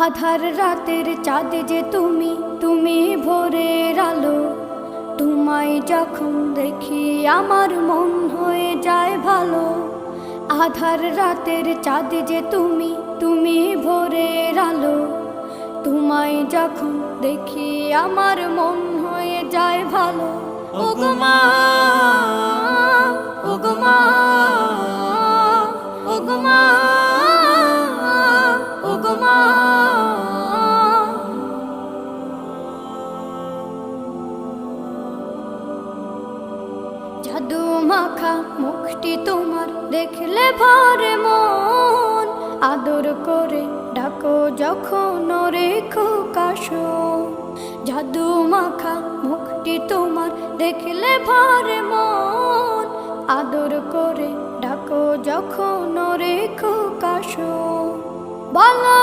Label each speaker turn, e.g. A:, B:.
A: আধার রাতের চাঁদ যে তুমি, তুমি ভোরের আলো। তোমায় যখন দেখি আমার মন হয়ে যায় ভালো। আধার রাতের চাঁদ যে তুমি, তুমি ভোরের আলো। তোমায় যখন দেখি আমার মন হয়ে যায় ভালো। ওগো মা, ওগো মা, ওগো মা, ওগো মা। জাদু মাখা মুখটি তোমার দেখলে ভরে মন। আদর করে ডাকো যখন রেখো কাশো। জাদু মাখা মুখটি তোমার দেখলে ভরে মন। আদর করে ডাকো যখন রেখো কাশো। বলো